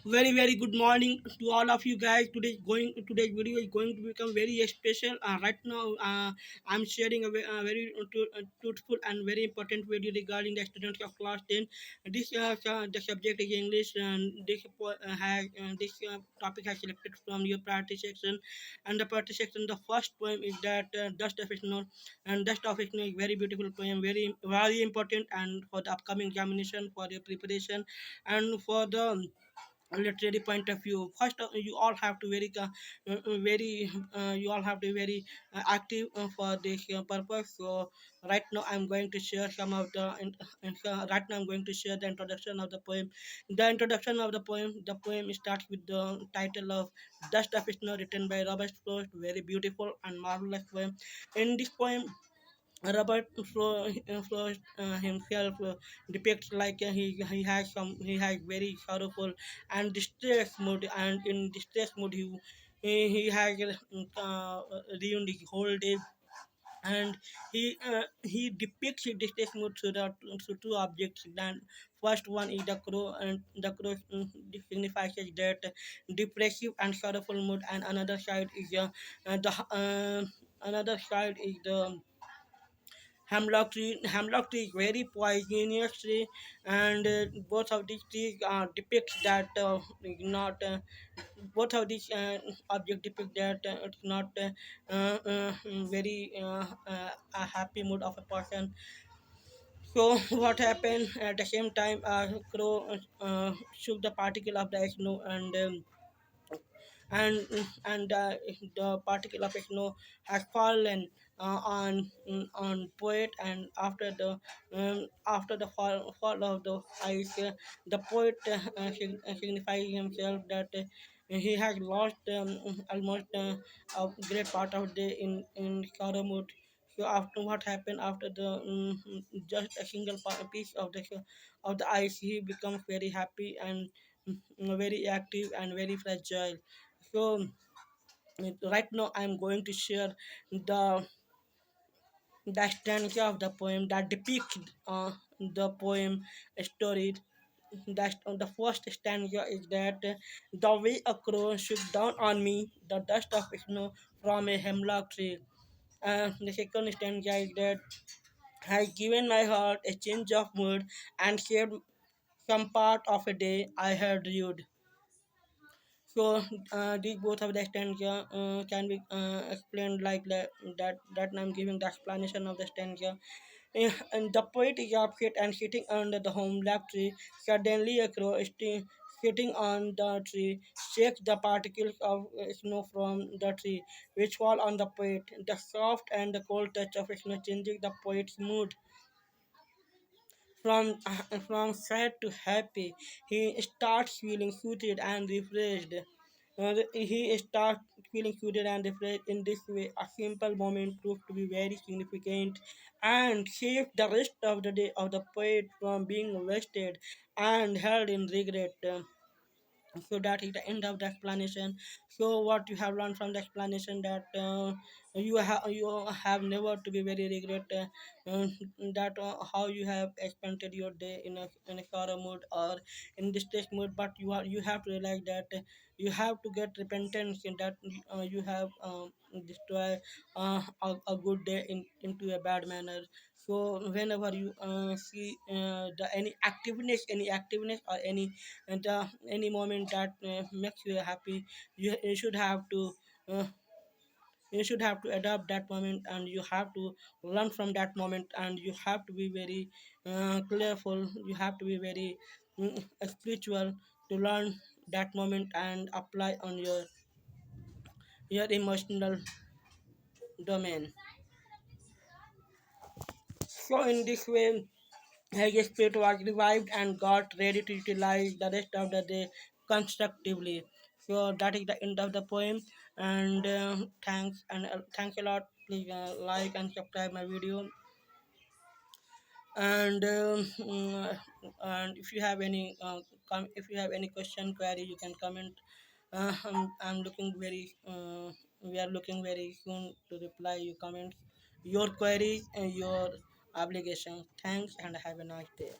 Very good morning to all of you guys. Today's video is going to become very special. Right now, I'm sharing a very truthful and very important video regarding the students of class 10. The subject is English, and this topic has selected from your party section. And the party section, the first poem is that Dust of Snow, and Dust of Snow is very beautiful poem, very important, and for the upcoming examination, for your preparation, and for the literary point of view. First, you all have to very you all have to be very active for this purpose. So right now I'm going to share some of the right now I'm going to share the introduction of the poem. The poem starts with the title of Dust of Snow, written by Robert Frost. Very beautiful and marvelous poem. In this poem, Frost himself depicts like he has very sorrowful and distressed mood, and in distressed mood he has ruined his whole day. And he depicts his distress mood through two objects. Then first one is the crow, and the crow signifies that depressive and sorrowful mood, and the another side is the hemlock tree is very poisonous tree, and both of these trees depicts that not both of these object depict that it's not very a happy mood of a person. So what happened at the same time, crow shook the particle of the snow, and the particle of snow has fallen on poet. And after the fall of the ice, the poet signifies himself that he has lost almost a great part of the in sorrow mood. So after what happened after the just a single piece of the ice, he becomes very happy and very active and very fragile. So right now I'm going to share the stanza of the poem that depicts the poem story. That the first stanza is that the way a crow shook down on me the dust of snow from a hemlock tree. The second stanza is that has given my heart a change of mood and saved some part of a day I had rued. So these both of the stanza can be explained like that I'm giving the explanation of the stanza. And the poet is upset and sitting under the hemlock tree. Suddenly a crow sitting on the tree shakes the particles of snow from the tree, which fall on the poet. The soft and the cold touch of snow changes the poet's mood from sad to happy. He starts feeling suited and refreshed. He starts feeling suited and refreshed. In this way, a simple moment proved to be very significant and saved the rest of the day of the poet from being wasted and held in regret. So that is the end of the explanation. So what you have learned from the explanation, that you have never to be very regret uh, that how you have spent your day in a sorrow mood or in distress mood. But you have to realize that you have to get repentance in that you have destroy a good day into a bad manner. So whenever you see the any activeness or any moment that makes you happy, you should have to uh, adapt that moment, and you have to learn from that moment, and you have to be very careful. You have to be very spiritual to learn that moment and apply on your emotional domain. So in this way, his spirit was revived and got ready to utilize the rest of the day constructively. So that is the end of the poem. And thanks a lot. Please like and subscribe my video. And and if you have any if you have any question query, you can comment. I'm looking very we are looking very soon to reply your comments, your queries, and your obligations. Thanks and have a nice day.